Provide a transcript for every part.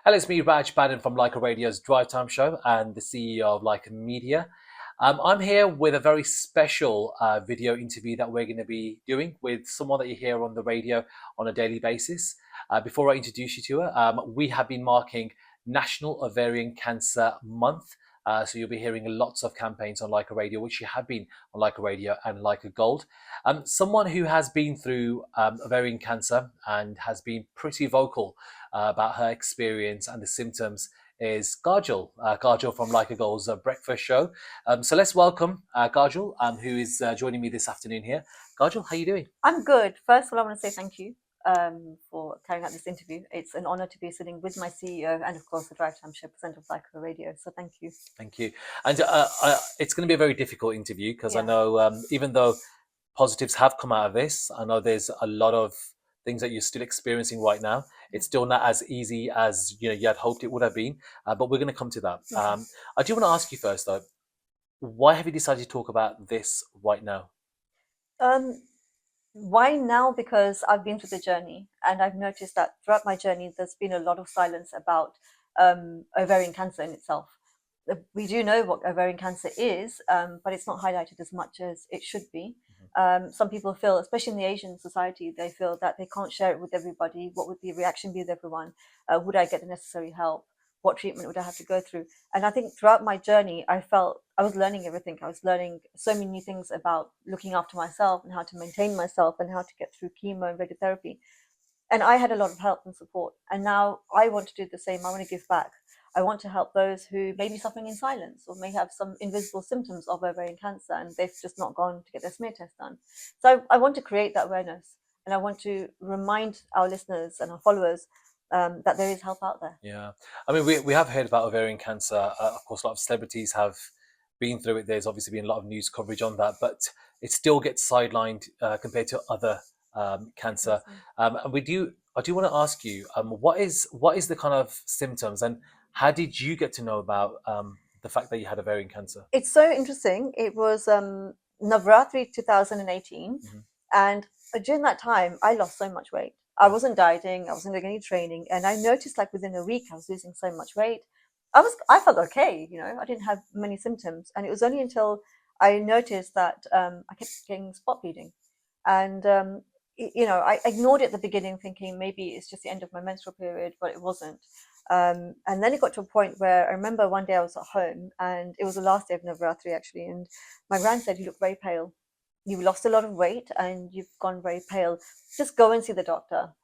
Hello, it's me, Raj Baddhan from Lyca Radio's Drive Time Show and the CEO of Lyca Media. I'm here with a very special video interview that we're going to be doing with someone that you hear on the radio on a daily basis. Before I introduce you to her, we have been marking National Ovarian Cancer Month. So you'll be hearing lots of campaigns on Lyca Radio, which you have been on Lyca Radio and Lyca Gold. Someone who has been through ovarian cancer and has been pretty vocal about her experience and the symptoms is Kajal. Kajal from Lyca Gold's breakfast show. So let's welcome Kajal, who is joining me this afternoon here. Kajal, how are you doing? I'm good. First of all, I want to say thank you for carrying out this interview. It's an honor to be sitting with my CEO and, of course, the Drive Time Show presenter of Lyca Radio. So thank you. Thank you. And it's going to be a very difficult interview because I Yeah. know even though positives have come out of this, I know there's a lot of things that you're still experiencing right now. It's still not as easy as you had hoped it would have been, but we're going to come to that. Okay. I do want to ask you first, though, why have you decided to talk about this right now? Why now? Because I've been through the journey and I've noticed that throughout my journey, there's been a lot of silence about ovarian cancer in itself. We do know what ovarian cancer is, but it's not highlighted as much as it should be. Some people feel, especially in the Asian society, they feel that they can't share it with everybody. What would the reaction be with everyone? Would I get the necessary help? What treatment would I have to go through? And I think throughout my journey, I felt I was learning everything. I was learning so many new things about looking after myself and how to maintain myself and how to get through chemo and radiotherapy. And I had a lot of help and support. And now I want to do the same. I want to give back. I want to help those who may be suffering in silence or may have some invisible symptoms of ovarian cancer and they've just not gone to get their smear test done. So I want to create that awareness and I want to remind our listeners and our followers that there is help out there. Yeah, I mean, we have heard about ovarian cancer. Of course, a lot of celebrities have been through it. There's obviously been a lot of news coverage on that, but it still gets sidelined compared to other cancer. And I do want to ask you, what is the kind of symptoms, and how did you get to know about the fact that you had ovarian cancer? It's so interesting. It was Navratri 2018, and during that time, I lost so much weight. I wasn't dieting, I wasn't doing any training, and I noticed like within a week I was losing so much weight. I felt okay, I didn't have many symptoms, and it was only until I noticed that I kept getting spot bleeding, and I ignored it at the beginning, thinking maybe it's just the end of my menstrual period, but it wasn't. And then it got to a point where I remember one day I was at home, and it was the last day of Navratri actually, and my grand said, "You look very pale. You've lost a lot of weight and you've gone very pale. Just go and see the doctor."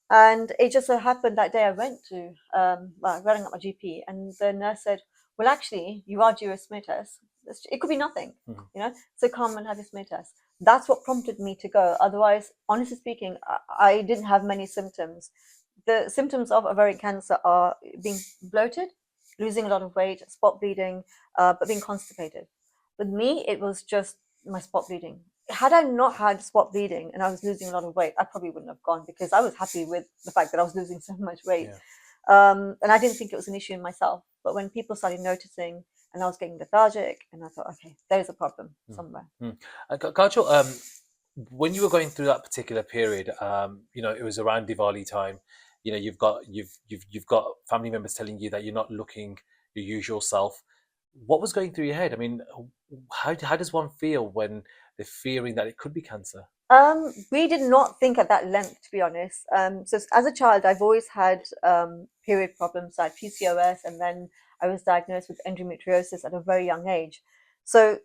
And it just so happened that day I went to, rang up my GP, and the nurse said, "Well, actually, you are due a smear test. It could be nothing, so come and have a smear test." That's what prompted me to go. Otherwise, honestly speaking, I didn't have many symptoms. The symptoms of ovarian cancer are being bloated, losing a lot of weight, spot bleeding, but being constipated. With me, it was just my spot bleeding. Had I not had spot bleeding and I was losing a lot of weight, I probably wouldn't have gone because I was happy with the fact that I was losing so much weight. And I didn't think it was an issue in myself. But when people started noticing and I was getting lethargic, and I thought, okay, there's a problem somewhere. Kajal, when you were going through that particular period, it was around Diwali time. You've got family members telling you that you're not looking your usual self. What was going through your head? I mean, how does one feel when they're fearing that it could be cancer? We did not think at that length, to be honest. So as a child, I've always had period problems. I had PCOS, and then I was diagnosed with endometriosis at a very young age. So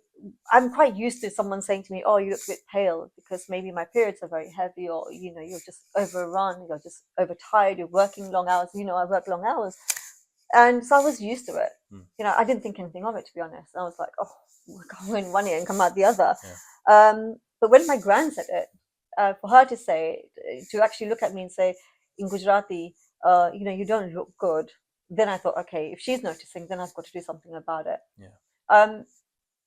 I'm quite used to someone saying to me, "Oh, you look a bit pale," because maybe my periods are very heavy, or you're just overrun, you're just overtired, you're working long hours. I work long hours, and so I was used to it. I didn't think anything of it, to be honest. I was like, "Oh, go in one ear and come out the other." But when my gran said it, for her to say, to actually look at me and say in Gujarati, "You don't look good," then I thought, okay, if she's noticing, then I've got to do something about it.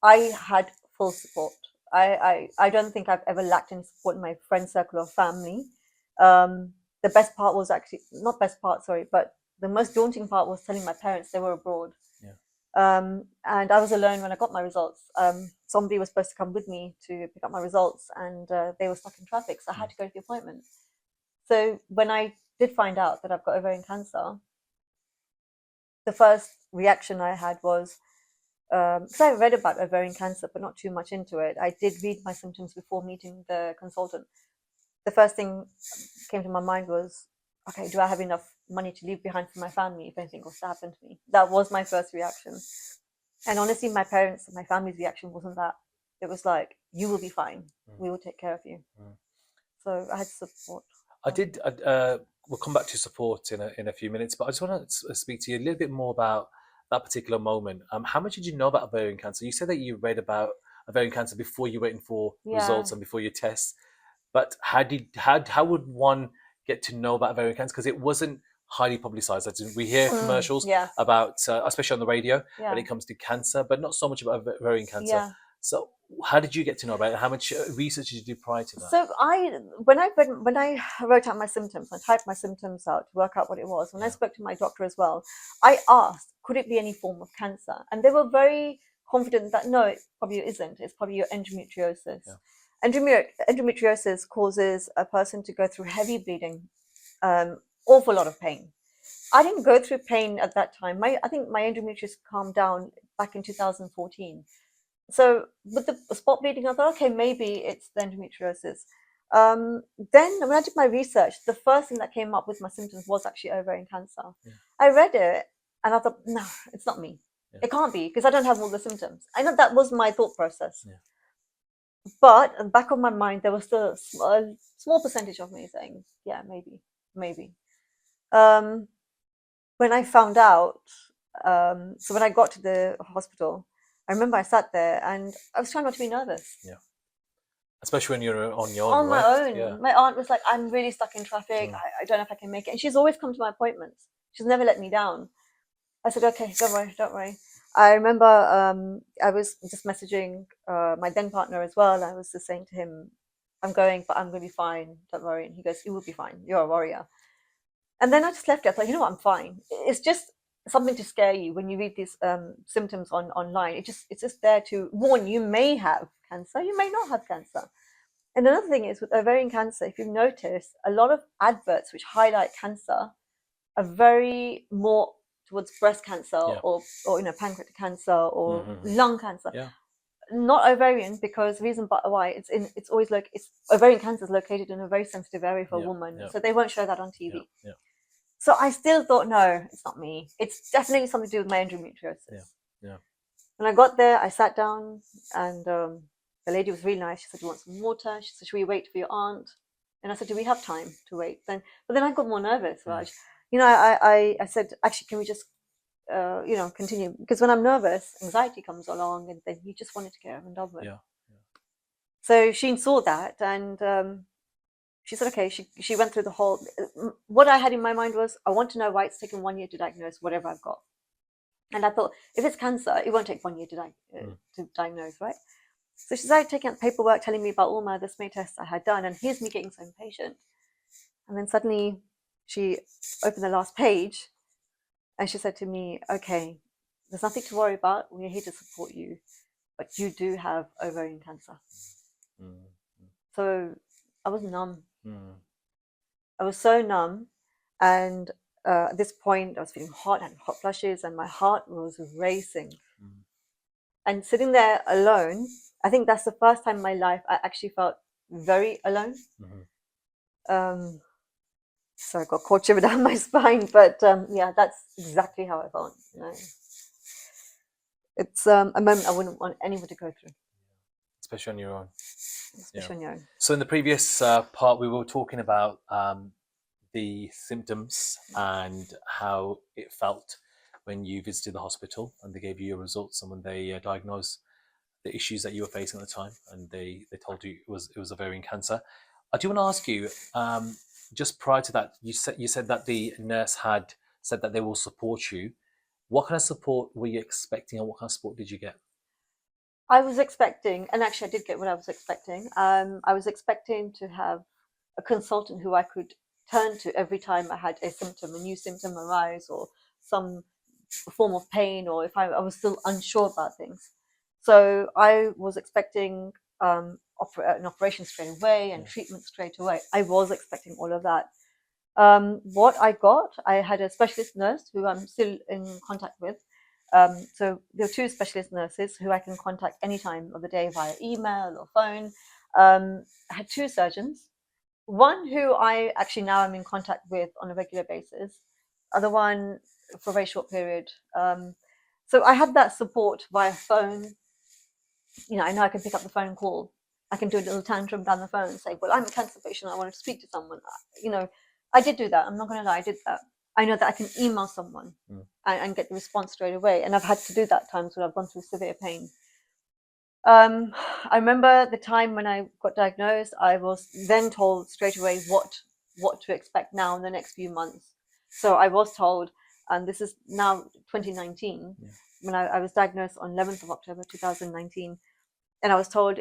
I had full support. I don't think I've ever lacked any support in my friend circle or family. The best part was actually, not best part, sorry, but the most daunting part was telling my parents they were abroad. And I was alone when I got my results. Somebody was supposed to come with me to pick up my results, and they were stuck in traffic, so I had to go to the appointment. So when I did find out that I've got ovarian cancer, the first reaction I had was, because I read about ovarian cancer, but not too much into it. I did read my symptoms before meeting the consultant. The first thing came to my mind was, okay, do I have enough money to leave behind for my family if anything was to happen to me? That was my first reaction. And honestly, my parents, my family's reaction wasn't that. It was like, you will be fine. We will take care of you. So I had support. We'll come back to support in a few minutes, but I just want to speak to you a little bit more about that particular moment. How much did you know about ovarian cancer? You said that you read about ovarian cancer before you waiting for results and before your tests, but how would one get to know about ovarian cancer? Because it wasn't highly publicized. We hear commercials about, especially on the radio, when it comes to cancer, but not so much about ovarian cancer. So how did you get to know about it? How much research did you do prior to that? So when I wrote out my symptoms, I typed my symptoms out to work out what it was. When I spoke to my doctor as well, I asked, could it be any form of cancer? And they were very confident that no, it probably isn't. It's probably your endometriosis. Endometriosis causes a person to go through heavy bleeding, awful lot of pain. I didn't go through pain at that time. I think my endometriosis calmed down back in 2014. So with the spot bleeding, I thought, okay, maybe it's the endometriosis. Then when I did my research, the first thing that came up with my symptoms was actually ovarian cancer. I read it and I thought, no, it's not me. It can't be, because I don't have all the symptoms. I know that was my thought process. But in the back of my mind, there was still a small percentage of me saying, yeah, maybe. When I found out, so when I got to the hospital, I remember I sat there and I was trying not to be nervous. Yeah. Especially when you're on your own. On my own. Yeah. My aunt was like, I'm really stuck in traffic. I don't know if I can make it. And she's always come to my appointments. She's never let me down. I said, okay, don't worry. I remember I was just messaging my then partner as well. I was just saying to him, I'm going, but I'm going to be fine. Don't worry. And he goes, you will be fine. You're a warrior. And then I just left it. I thought, you know what, I'm fine. It's just something to scare you when you read these symptoms online. It's just there to warn you may have cancer, you may not have cancer. And another thing is with ovarian cancer, if you've noticed, a lot of adverts which highlight cancer are very more towards breast cancer or pancreatic cancer or lung cancer. Not ovarian, because the reason why it's always like ovarian cancer is located in a very sensitive area for a woman, so they won't show that on TV. So I still thought, no, it's not me. It's definitely something to do with my endometriosis. When I got there, I sat down and the lady was really nice. She said, "You want some water?" She said, "Should we wait for your aunt?" And I said, "Do we have time to wait?" But then I got more nervous, Raj. I said, "Actually, can we just continue?" Because when I'm nervous, anxiety comes along, and then you just want it to get over and done with. So she saw that, and she said, "Okay." She went through the whole. What I had in my mind was, I want to know why it's taken 1 year to diagnose whatever I've got. And I thought, if it's cancer, it won't take 1 year to diagnose, right? So she started taking out paperwork, telling me about all my other smear tests I had done, and here's me getting so impatient. And then suddenly she opened the last page and she said to me, "Okay, there's nothing to worry about. We're here to support you, but you do have ovarian cancer." So I was numb. I was so numb. And at this point, I was feeling hot and hot flushes, and my heart was racing. And sitting there alone, I think that's the first time in my life I actually felt very alone. So I got cold shiver down my spine, but that's exactly how I felt. It's a moment I wouldn't want anyone to go through. Especially on your own. On your own. So in the previous part, we were talking about the symptoms and how it felt when you visited the hospital and they gave you your results, and when they diagnosed the issues that you were facing at the time, and they told you it was ovarian cancer. I do want to ask you, just prior to that, you said that the nurse had said that they will support you. What kind of support were you expecting, and what kind of support did you get? I was expecting, and actually I did get what I was expecting. I was expecting to have a consultant who I could turn to every time I had a new symptom arise, or some form of pain, or if I was still unsure about things. So I was expecting an operation straight away and treatment straight away. I was expecting all of that. What I got, I had a specialist nurse who I'm still in contact with. So there are two specialist nurses who I can contact any time of the day via email or phone. I had two surgeons, one who I actually now am in contact with on a regular basis, other one for a very short period. So I had that support via phone. I know I can pick up the phone and call. I can do a little tantrum down the phone and say, well, I'm a cancer patient. I want to speak to someone. I did do that. I'm not going to lie. I did that. I know that I can email someone and get the response straight away. And I've had to do that times when I've gone through severe pain. I remember the time when I got diagnosed, I was then told straight away what to expect now in the next few months. So I was told, and this is now 2019, when I was diagnosed on 11th of October 2019, and I was told,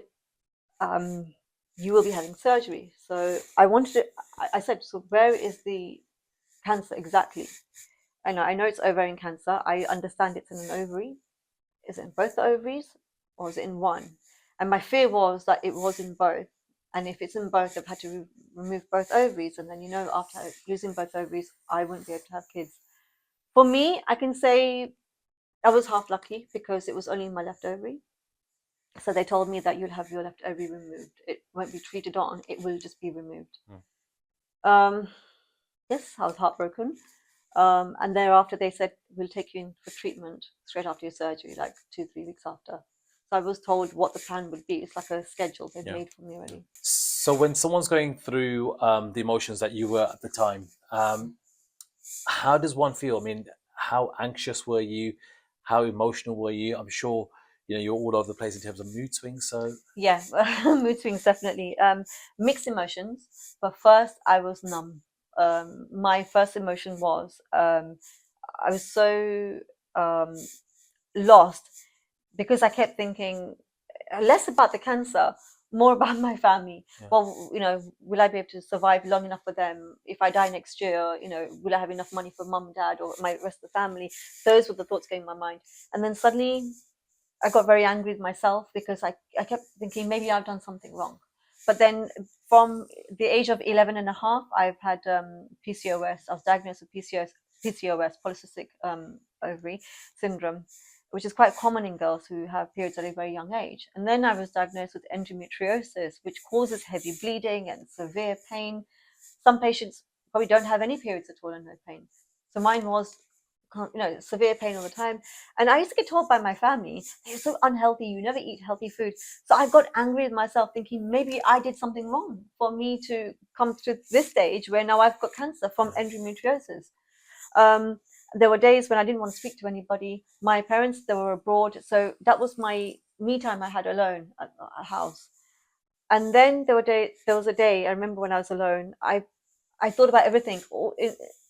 you will be having surgery. So I said, so where is the cancer exactly? I know it's ovarian cancer. I understand it's in an ovary. Is it in both the ovaries or is it in one? And my fear was that it was in both. And if it's in both, I've had to remove both ovaries. And then, after losing both ovaries, I wouldn't be able to have kids. For me, I can say I was half lucky because it was only in my left ovary. So they told me that you'll have your left ovary removed. It won't be treated on, it will just be removed. Yes, I was heartbroken. And thereafter they said, we'll take you in for treatment straight after your surgery, like 2-3 weeks after. So I was told what the plan would be. It's like a schedule they've made for me already. So when someone's going through the emotions that you were at the time, how does one feel? I mean, how anxious were you? How emotional were you? I'm sure you're all over the place in terms of mood swings. So yeah, mood swings definitely. Mixed emotions. But first, I was numb. My first emotion was I was so lost because I kept thinking less about the cancer, more about my family. Well, will I be able to survive long enough for them? If I die next year, will I have enough money for mum, dad, or my rest of the family? Those were the thoughts going in my mind. And then suddenly I got very angry with myself because I kept thinking maybe I've done something wrong. But then from the age of 11 and a half, I've had PCOS. I was diagnosed with PCOS, polycystic ovary syndrome, which is quite common in girls who have periods at a very young age. And then I was diagnosed with endometriosis, which causes heavy bleeding and severe pain. Some patients probably don't have any periods at all and no pain. So mine was severe pain all the time. And I used to get told by my family, you're so unhealthy, you never eat healthy food. So I got angry with myself thinking maybe I did something wrong for me to come to this stage where now I've got cancer from endometriosis. There were days when I didn't want to speak to anybody. My parents, they were abroad, so that was my me time I had alone at a house. And then there was a day I remember when I was alone, I thought about everything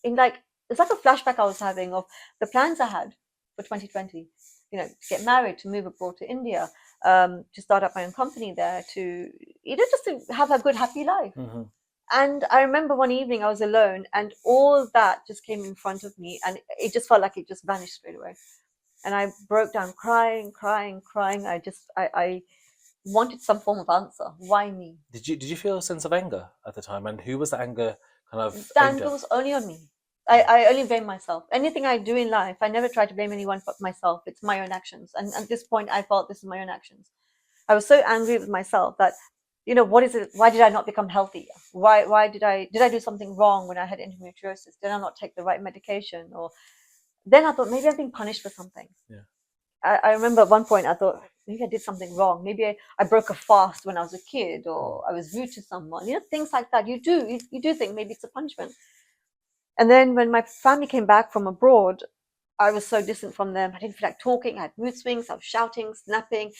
in like, it's like a flashback I was having of the plans I had for 2020, to get married, to move abroad to India, to start up my own company there, to, just to have a good, happy life. And I remember one evening I was alone and all that just came in front of me and it just felt like it just vanished straight away. And I broke down crying. I wanted some form of answer. Why me? Did you feel a sense of anger at the time? And who was the anger kind of? The anger was only on me. I only blame myself. Anything I do in life, I never try to blame anyone but myself. It's my own actions. And at this point, I felt this is my own actions. I was so angry with myself that, what is it? Why did I not become healthy? Why did I do something wrong when I had endometriosis? Did I not take the right medication? Or then I thought maybe I'm being punished for something. Yeah. I remember at one point I thought maybe I did something wrong. Maybe I broke a fast when I was a kid, or I was rude to someone. Things like that. You do think maybe it's a punishment. And then when my family came back from abroad, I was so distant from them. I didn't feel like talking. I had mood swings. I was shouting, snapping.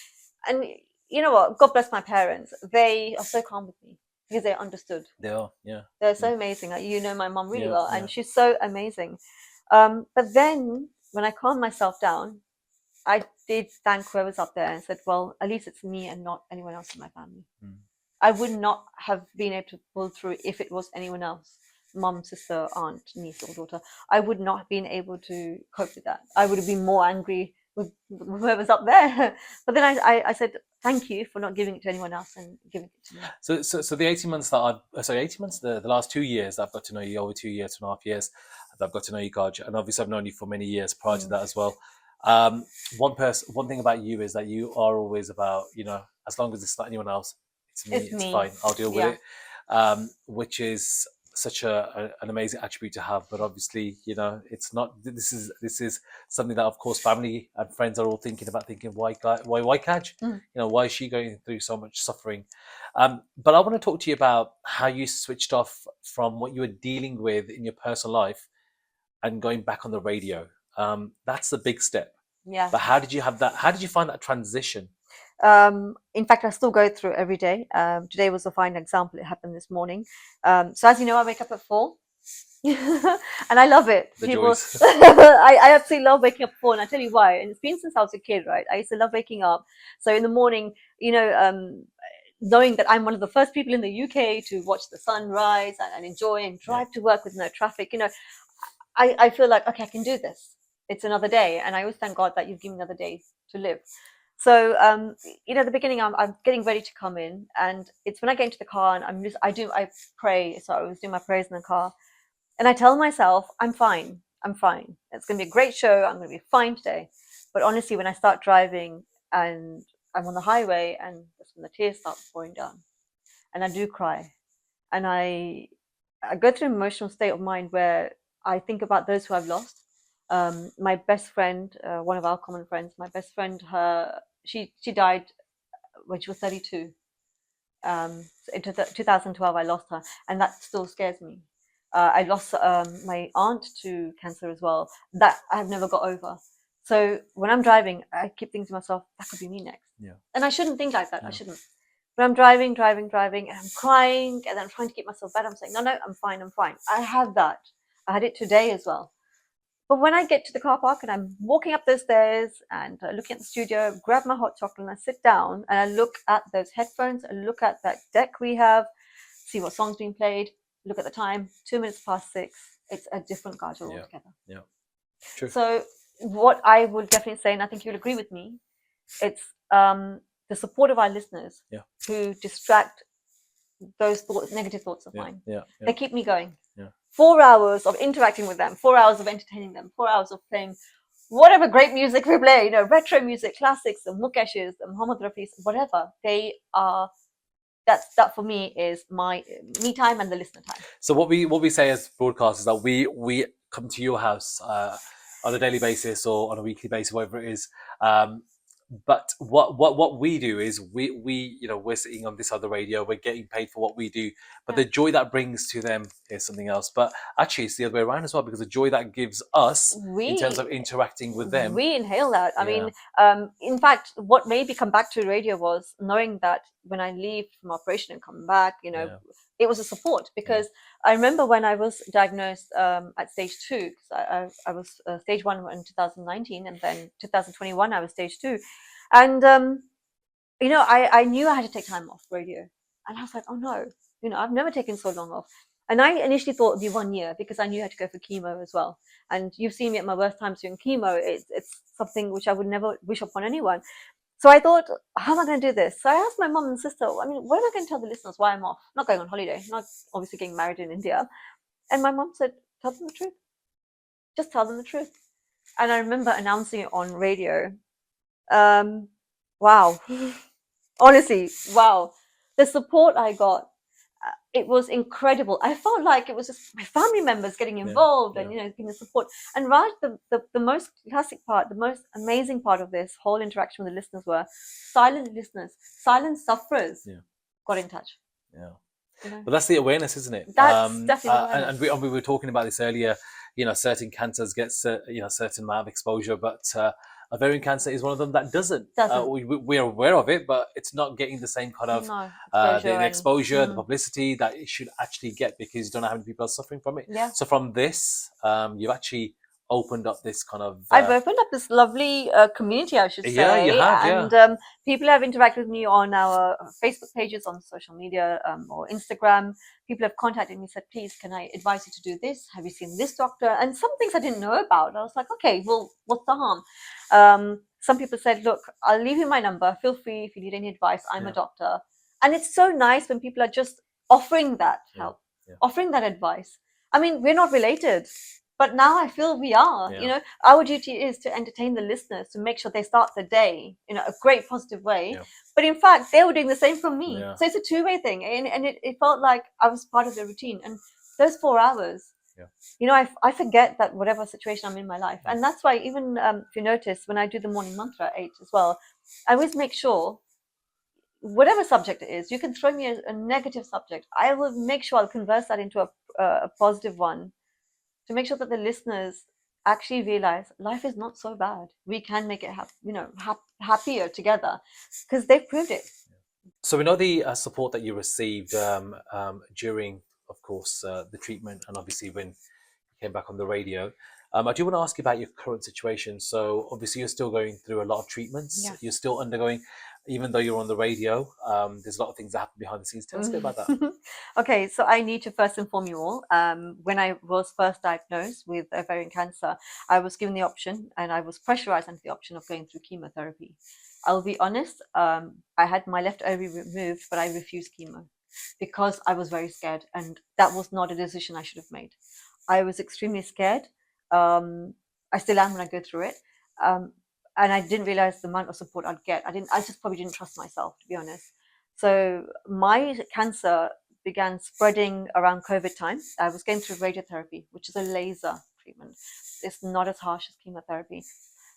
And you know what? God bless my parents. They are so calm with me because they understood. They are, yeah. They're so amazing. My mom really well, and she's so amazing. But then when I calmed myself down, I did thank whoever's up there and said, well, at least it's me and not anyone else in my family. I would not have been able to pull through if it was anyone else. Mum, sister, aunt, niece, or daughter. I would not have been able to cope with that. I would have been more angry with whoever's up there. But then I said, thank you for not giving it to anyone else and giving it to me. So the 18 months that I've, sorry, 18 months, the last 2 years that I've got to know you, over 2 years, 2.5 years, that I've got to know you, Kaj, and obviously I've known you for many years prior to that as well. One thing about you is that you are always about, as long as it's not anyone else, it's me, it's fine, I'll deal with it, which is such an amazing attribute to have. But obviously, it's not. This is something that, of course, family and friends are all thinking, why Kaj? Why is she going through so much suffering? But I want to talk to you about how you switched off from what you were dealing with in your personal life and going back on the radio. That's the big step. Yeah. But how did you have that? How did you find that transition? In fact, I still go through it every day. Today was a fine example. It happened this morning. So as you know, I wake up at 4 and I love it. I absolutely love waking up at 4, and I tell you why. And it's been since I was a kid, right? I used to love waking up. So in the morning, knowing that I'm one of the first people in the UK to watch the sun rise and enjoy and drive to work with no traffic, I feel like, okay, I can do this. It's another day. And I always thank God that you've given me another day to live. So, at the beginning, I'm getting ready to come in, and it's when I get into the car and I pray. So I was doing my prayers in the car, and I tell myself, I'm fine. I'm fine. It's going to be a great show. I'm going to be fine today. But honestly, when I start driving and I'm on the highway, and that's when the tears start pouring down, and I do cry, and I go through an emotional state of mind where I think about those who I've lost. My best friend, one of our common friends, my best friend, she died when she was 32. In 2012, I lost her, and that still scares me. I lost my aunt to cancer as well. That I've never got over. So when I'm driving, I keep thinking to myself, that could be me next. Yeah. And I shouldn't think like that. I shouldn't. But I'm driving, and I'm crying, and I'm trying to keep myself better. I'm saying, no, I'm fine. I have that. I had it today as well. But when I get to the car park and I'm walking up those stairs and looking at the studio, grab my hot chocolate and I sit down and I look at those headphones, I look at that deck we have, see what song's being played, look at the time, 6:02. It's a different Kajal altogether. Yeah, true. So what I would definitely say, and I think you'll agree with me, it's the support of our listeners who distract those negative thoughts of mine. They keep me going. 4 hours of interacting with them, 4 hours of entertaining them, 4 hours of playing whatever great music we play, retro music, classics, the Mukeshes, the Muhammad Rafis, whatever. They are, that for me is my me time and the listener time. So what we say as broadcasters is that we come to your house on a daily basis or on a weekly basis, whatever it is. But what we do is we're sitting on this other radio, we're getting paid for what we do, but the joy that brings to them is something else. But actually it's the other way around as well, because the joy that gives us in terms of interacting with them, we inhale that. I mean, in fact, what made me come back to radio was knowing that when I leave from operation and come back, it was a support, because I remember when I was diagnosed at stage 2, because I was stage 1 in 2019, and then 2021 I was stage 2. And, I knew I had to take time off radio. And I was like, oh no, I've never taken so long off. And I initially thought it'd be 1 year, because I knew I had to go for chemo as well. And you've seen me at my worst times doing chemo. It's something which I would never wish upon anyone. So I thought, how am I going to do this? So I asked my mum and sister, what am I going to tell the listeners why I'm off? Not going on holiday, not obviously getting married in India. And my mum said, tell them the truth. Just tell them the truth. And I remember announcing it on radio. Wow. Honestly, wow. The support I got, it was incredible. I felt like it was just my family members getting involved and, giving the support. And Raj, the most classic part, the most amazing part of this whole interaction with the listeners were silent listeners, silent sufferers got in touch. Yeah. But that's the awareness, isn't it? That's definitely awareness. And we were talking about this earlier, certain cancers get certain amount of exposure, but ovarian cancer is one of them that doesn't. We're aware of it, but it's not getting the same kind of the exposure, the publicity that it should actually get, because you don't know how many people are suffering from it. Yeah. So from this, you've actually opened up this kind of. I've opened up this lovely community, I should say. Yeah, you have, and people have interacted with me on our Facebook pages, on social media, or Instagram. People have contacted me, said, please, can I advise you to do this? Have you seen this doctor? And some things I didn't know about. I was like, okay, well, what's the harm? Some people said, look, I'll leave you my number. Feel free if you need any advice. I'm a doctor. And it's so nice when people are just offering that help, offering that advice. I mean, we're not related, but now I feel we are. You know, our duty is to entertain the listeners, to make sure they start the day in a great positive way. But in fact, they were doing the same for me. So it's a two-way thing. And it felt like I was part of the routine. And those 4 hours, you know, I forget that whatever situation I'm in my life. And that's why even if you notice, when I do the morning mantra at 8 as well, I always make sure, whatever subject it is, you can throw me a negative subject. I will make sure I'll converse that into a positive one, to make sure that the listeners actually realize life is not so bad. We can make it happier together, because they've proved it. So we know the support that you received during, of course, the treatment, and obviously when you came back on the radio. I do want to ask you about your current situation. So obviously you're still going through a lot of treatments. You're still undergoing, even though you're on the radio, there's a lot of things that happen behind the scenes. Tell us a bit about that. Okay, so I need to first inform you all. When I was first diagnosed with ovarian cancer, I was given the option, and I was pressurized into the option of going through chemotherapy. I'll be honest, I had my left ovary removed, but I refused chemo because I was very scared, and that was not a decision I should have made. I was extremely scared. I still am when I go through it. And I didn't realize the amount of support I'd get. I just probably didn't trust myself, to be honest. So my cancer began spreading around COVID time. I was going through radiotherapy, which is a laser treatment. It's not as harsh as chemotherapy.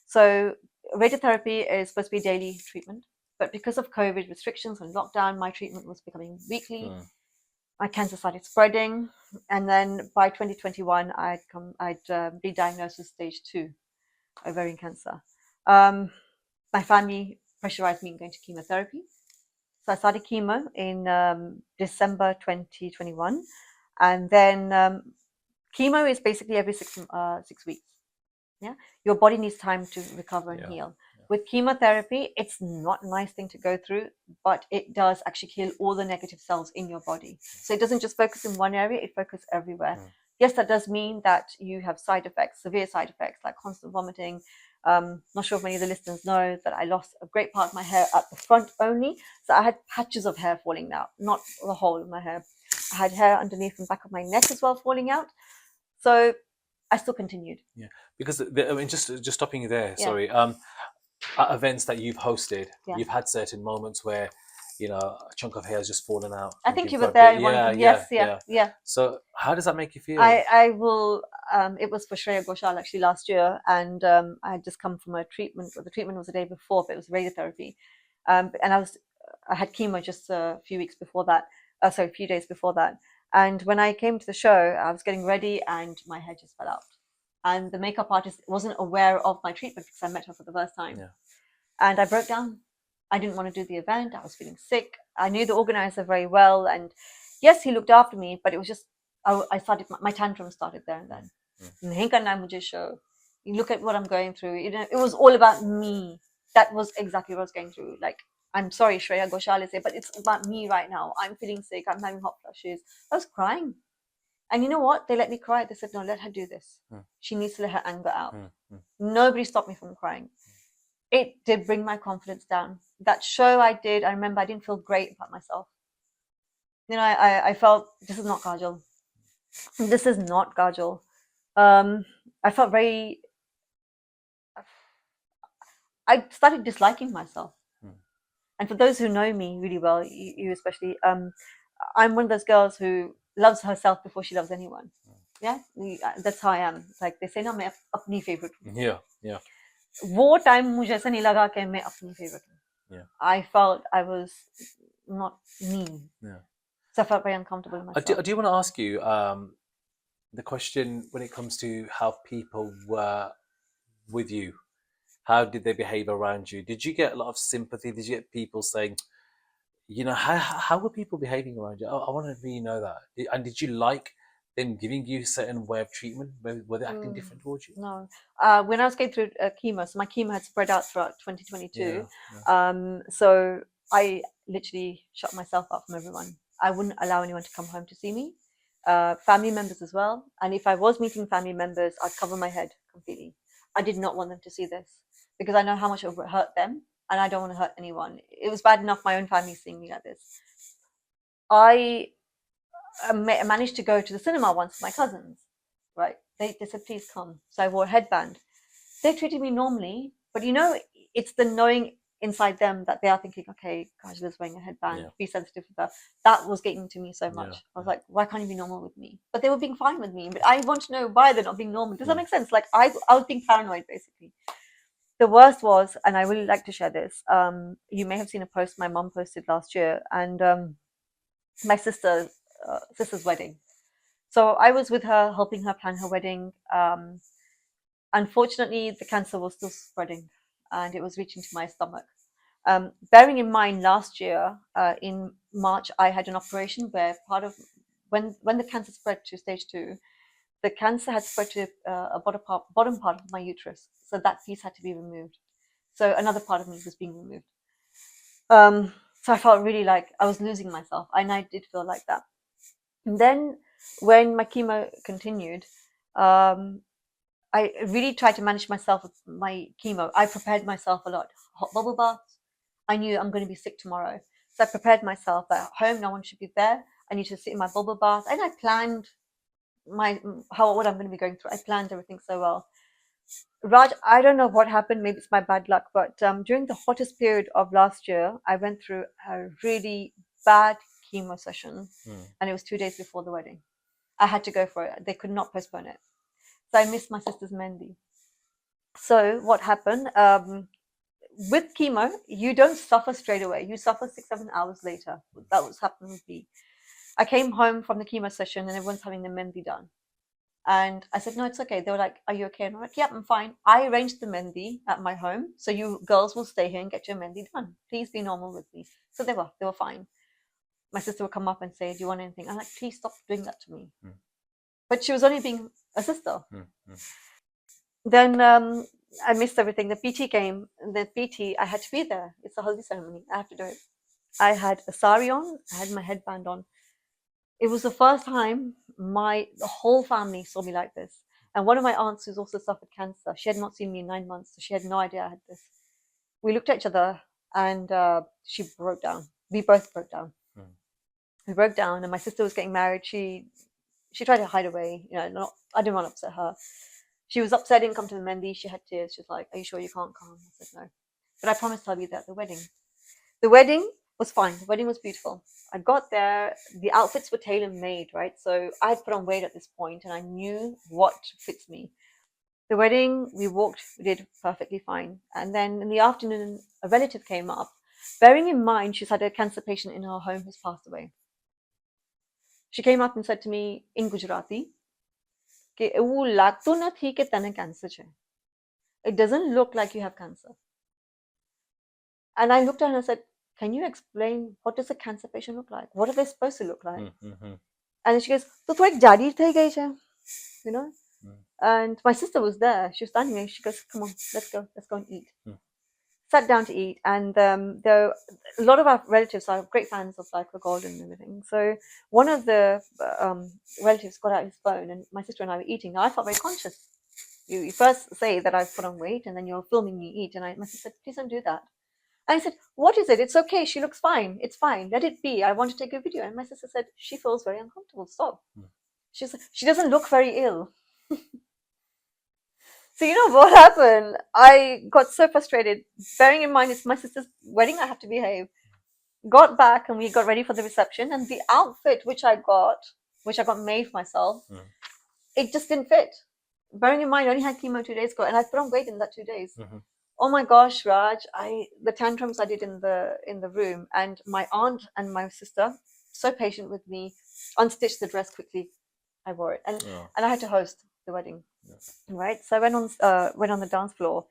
So radiotherapy is supposed to be daily treatment, but because of COVID restrictions and lockdown, my treatment was becoming weekly. My cancer started spreading, and then by 2021, I'd be diagnosed with stage 2 ovarian cancer. My family pressurized me in going to chemotherapy. So I started chemo in December 2021. And then chemo is basically every 6 weeks. Yeah, your body needs time to recover and heal. With chemotherapy, it's not a nice thing to go through, but it does actually kill all the negative cells in your body. So it doesn't just focus in one area, it focuses everywhere. Yes, that does mean that you have side effects, severe side effects, like constant vomiting. Not sure if many of the listeners know that I lost a great part of my hair at the front only. So I had patches of hair falling out, not the whole of my hair. I had hair underneath and back of my neck as well falling out. So I still continued. Yeah, because I mean, just stopping you there. Sorry. At events that you've hosted, you've had certain moments where, you know, a chunk of hair has just fallen out. I think you were there. Yes. So how does that make you feel? I will. It was for Shreya Ghoshal actually last year, and I had just come from a treatment. The treatment was the day before, but it was radiotherapy, and I had chemo just a few weeks before that. A few days before that. And when I came to the show, I was getting ready, and my hair just fell out. And the makeup artist wasn't aware of my treatment because I met her for the first time. And I broke down. I didn't want to do the event. I was feeling sick. I knew the organizer very well. And yes, he looked after me, but it was just, I started, my tantrum started there and then. Nahi karna mujhe show. You look at what I'm going through. You know, it was all about me. That was exactly what I was going through. Like, I'm sorry, Shreya Ghoshal is here, but it's about me right now. I'm feeling sick. I'm having hot flushes. I was crying. And you know what? They let me cry. They said, no, let her do this. She needs to let her anger out. Nobody stopped me from crying. It did bring my confidence down. That show I did, I remember I didn't feel great about myself. You know, I felt, this is not Kajal. This is not Kajal. I felt I started disliking myself. And for those who know me really well, you especially, I'm one of those girls who loves herself before she loves anyone. Yeah, that's how I am. Like they say, ना मैं अपनी favorite हूँ. Yeah. वो time मुझे ऐसा नहीं लगा कि मैं अपनी favorite हूँ. I felt I was not me. So I felt very uncomfortable in myself. I do want to ask you the question when it comes to how people were with you. How did they behave around you? Did you get a lot of sympathy? Did you get people saying, you know, how were people behaving around you? I want to really know that. And did you like them giving you a certain way of treatment? Were they acting different towards you? No. When I was going through chemo, so my chemo had spread out throughout 2022. So I literally shut myself up from everyone. I wouldn't allow anyone to come home to see me, family members as well. And if I was meeting family members, I'd cover my head completely. I did not want them to see this because I know how much it would hurt them, and I don't want to hurt anyone. It was bad enough my own family seeing me like this. I managed to go to the cinema once with my cousins, right? They said, please come. So I wore a headband. They treated me normally, but it's the knowing inside them that they are thinking, okay, Kajal is wearing a headband, be sensitive to that. That was getting to me so much. I was like, why can't you be normal with me? But they were being fine with me. But I want to know why they're not being normal. Does that make sense? Like I was being paranoid, basically. The worst was, and I really like to share this, you may have seen a post my mum posted last year, and my sister's wedding. So I was with her, helping her plan her wedding. Unfortunately, the cancer was still spreading, and it was reaching to my stomach. Bearing in mind, last year in March, I had an operation where part of when the cancer spread to stage 2, the cancer had spread to a bottom part of my uterus, so that piece had to be removed. So another part of me was being removed. So I felt really like I was losing myself, and I did feel like that. And then when my chemo continued, I really tried to manage myself with my chemo. I prepared myself a lot. Hot bubble baths. I knew I'm going to be sick tomorrow. So I prepared myself that at home, no one should be there. I need to sit in my bubble bath. And I planned what I'm going to be going through. I planned everything so well. Raj, I don't know what happened. Maybe it's my bad luck. But during the hottest period of last year, I went through a really bad chemo session. And it was 2 days before the wedding. I had to go for it. They could not postpone it. So I missed my sister's Mendi. So what happened? With chemo, you don't suffer straight away. You suffer 6-7 hours later. That was happening with me. I came home from the chemo session and everyone's having the Mendi done. And I said, no, it's okay. They were like, are you okay? And I'm like, yeah, I'm fine. I arranged the Mendi at my home. So you girls will stay here and get your Mendi done. Please be normal with me. So they were fine. My sister would come up and say, do you want anything? I'm like, please stop doing that to me. But she was only being a sister. Then I missed everything. The PT came. The PT, I had to be there. It's a haldi ceremony. I have to do it. I had a sari on. I had my headband on. It was the first time the whole family saw me like this. And one of my aunts who's also suffered cancer, she had not seen me in 9 months, so she had no idea I had this. We looked at each other and she broke down. We both broke down. We broke down, and my sister was getting married. She tried to hide away. I didn't want to upset her. She was upset, didn't come to the Mendi. She had tears. She was like, are you sure you can't come? I said, no. But I promised I'll be there at the wedding. The wedding was fine. The wedding was beautiful. I got there. The outfits were tailor-made, right? So I had put on weight at this point, and I knew what fits me. The wedding, we did perfectly fine. And then in the afternoon, a relative came up. Bearing in mind, she's had a cancer patient in her home who's passed away. She came up and said to me in Gujarati, it doesn't look like you have cancer. And I looked at her and I said, can you explain what does a cancer patient look like? What are they supposed to look like? And then she goes, And my sister was there. She was standing there. She goes, come on, let's go and eat. Sat down to eat, and a lot of our relatives are great fans of Lyca Gold and everything. So one of the relatives got out his phone, and my sister and I were eating. Now I felt very conscious. You first say that I've put on weight, and then you're filming me eat. And my sister said, please don't do that. And I said, what is it? It's okay. She looks fine. It's fine. Let it be. I want to take a video. And my sister said, she feels very uncomfortable. Stop. She doesn't look very ill. So you know what happened? I got so frustrated. Bearing in mind it's my sister's wedding, I have to behave. Got back and we got ready for the reception, and the outfit which I got made for myself, it just didn't fit. Bearing in mind I only had chemo 2 days ago, and I put on weight in that 2 days. Oh my gosh, Raj! The tantrums I did in the room, and my aunt and my sister, so patient with me, unstitched the dress quickly. I wore it, and I had to host the wedding. Right, so I went on the dance floor.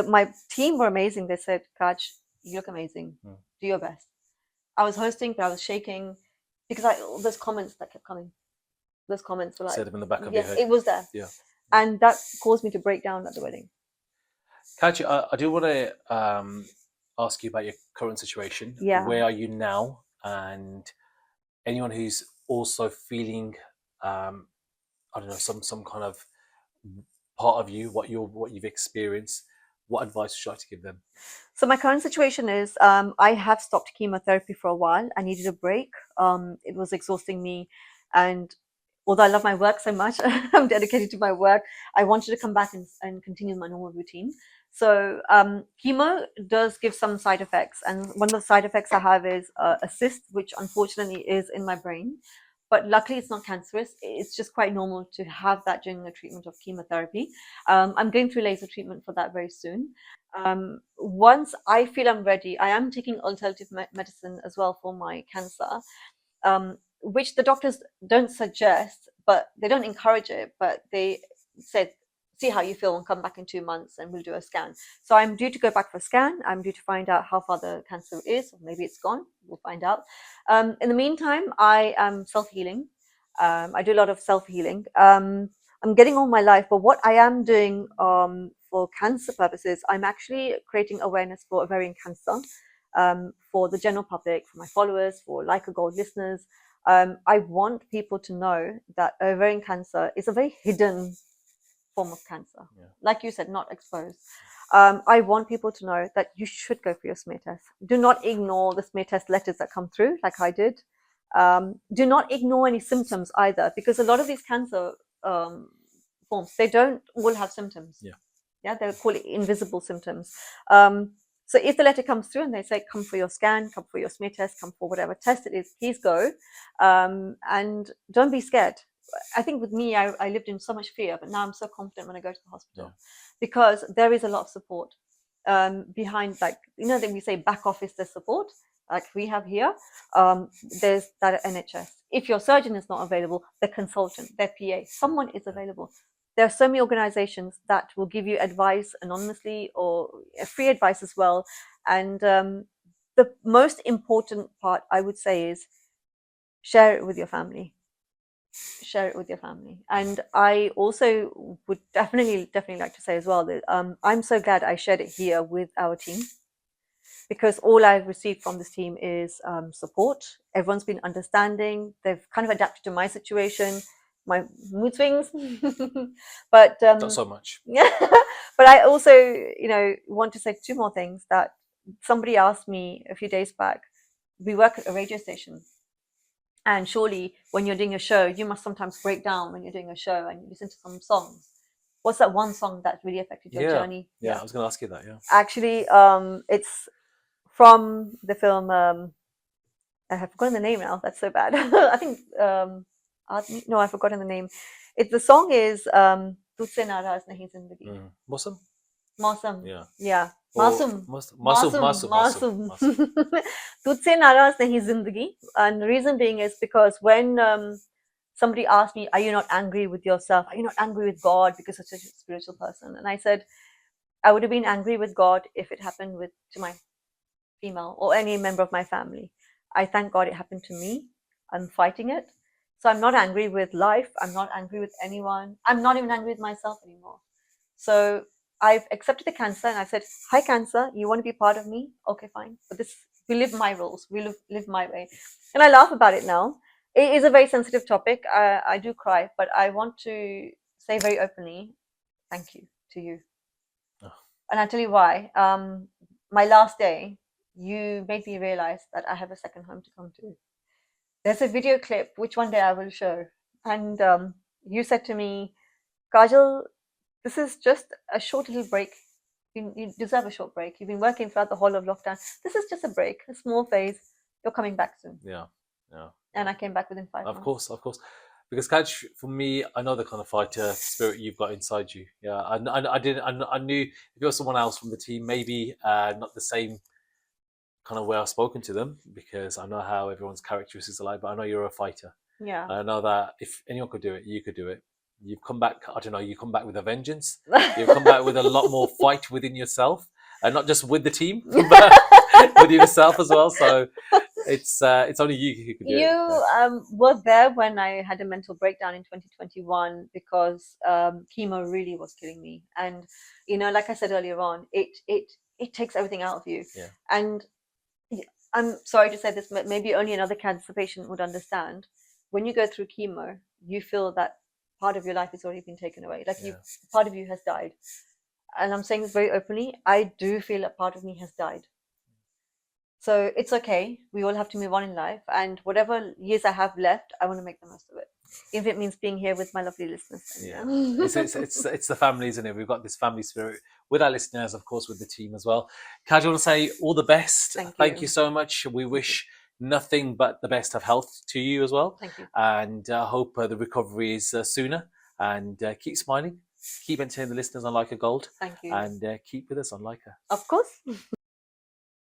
My team were amazing. They said, Kaj, you look amazing. Do your best. I was hosting, but I was shaking because all those comments that kept coming. those comments were like, said them in the back of your yes, head. it was there. Yeah. And that caused me to break down at the wedding. Kajal, I do want to ask you about your current situation. Yeah. Where are you now? And anyone who's also feeling, I don't know, some kind of part of you, what you've experienced, what advice would you like to give them? So my current situation is I have stopped chemotherapy for a while. I needed a break. It was exhausting me, and although I love my work so much, I'm dedicated to my work. I wanted to come back and continue my normal routine. So chemo does give some side effects, and one of the side effects I have is a cyst, which unfortunately is in my brain. But luckily, it's not cancerous. It's just quite normal to have that during the treatment of chemotherapy. I'm going through laser treatment for that very soon. Once I feel I'm ready, I am taking alternative medicine as well for my cancer, which the doctors don't suggest, but they don't encourage it. But they said, see how you feel and come back in 2 months and we'll do a scan. So I'm due to go back for a scan. I'm due to find out how far the cancer is, or maybe it's gone. We'll find out. In the meantime, I am self-healing. I do a lot of self-healing. I'm getting on my life, but what I am doing for cancer purposes, I'm actually creating awareness for ovarian cancer for the general public, for my followers, for Lyca Gold listeners. I want people to know that ovarian cancer is a very hidden form of cancer. Yeah. Like you said, not exposed. I want people to know that you should go for your smear test. Do not ignore the smear test letters that come through, like I did. Do not ignore any symptoms either, because a lot of these cancer forms, they don't all have symptoms. Yeah, they call it invisible symptoms. So if the letter comes through and they say, come for your scan, come for your smear test, come for whatever test it is, please go. And don't be scared. I think with me, I lived in so much fear, but now I'm so confident when I go to the hospital because there is a lot of support behind, like, that we say back office, there's support like we have here. There's that NHS. If your surgeon is not available, the consultant, their PA, someone is available. There are so many organizations that will give you advice anonymously or free advice as well. And the most important part, I would say, is share it with your family. Share it with your family. And I also would definitely like to say as well that I'm so glad I shared it here with our team, because all I've received from this team is support. Everyone's been understanding. They've kind of adapted to my situation, my mood swings. But not so much. Yeah. But I also, want to say 2 more things. That somebody asked me a few days back. We work at a radio station. And surely when you're doing a show, you must sometimes break down when you're doing a show and you listen to some songs. What's that one song that really affected your journey? Yeah, I was going to ask you that, Actually, it's from the film, I have forgotten the name now. That's so bad. I think, no, I've forgotten the name. The song is Tujhse Naraz Nahi Zindagi. Mosam? Mosam. Yeah. Masum. Masum. Tujhse Naraz Nahi Zindagi. And the reason being is because when somebody asked me, are you not angry with yourself? Are you not angry with God because you're such a spiritual person? And I said, I would have been angry with God if it happened to my female or any member of my family. I thank God it happened to me. I'm fighting it. So I'm not angry with life. I'm not angry with anyone. I'm not even angry with myself anymore. So I've accepted the cancer and I said, hi, cancer, you want to be part of me? Okay, fine. But we live my rules. We live my way. And I laugh about it now. It is a very sensitive topic. I do cry, but I want to say very openly, thank you to you. Oh. And I'll tell you why. My last day, you made me realize that I have a second home to come to. There's a video clip, which one day I will show. And you said to me, Kajal, this is just a short little break. You deserve a short break. You've been working throughout the whole of lockdown. This is just a break, a small phase. You're coming back soon. Yeah. And I came back within 5 months. Of course. Because Kaj, for me, I know the kind of fighter spirit you've got inside you. Yeah, I knew if you're someone else from the team, maybe not the same kind of way I've spoken to them, because I know how everyone's characteristics are like, but I know you're a fighter. Yeah. I know that if anyone could do it, you could do it. You've come back, I don't know, you come back with a vengeance. You've come back with a lot more fight within yourself, and not just with the team, with yourself as well. So it's only you who can do it. You were there when I had a mental breakdown in 2021 because chemo really was killing me. And like I said earlier on, it takes everything out of you. Yeah. And I'm sorry to say this, but maybe only another cancer patient would understand. When you go through chemo, you feel that part of your life has already been taken away. Like part of you has died. And I'm saying this very openly. I do feel a part of me has died. So it's okay. We all have to move on in life. And whatever years I have left, I want to make the most of it. If it means being here with my lovely listeners. Yeah. It's the family, isn't it? We've got this family spirit with our listeners, of course, with the team as well. Kajal, I want to say all the best. Thank you so much. We wish nothing but the best of health to you as well. Thank you. And I hope the recovery is sooner. And keep smiling. Keep entertaining the listeners on Lyca Gold. Thank you. And keep with us on Lyca. Of course.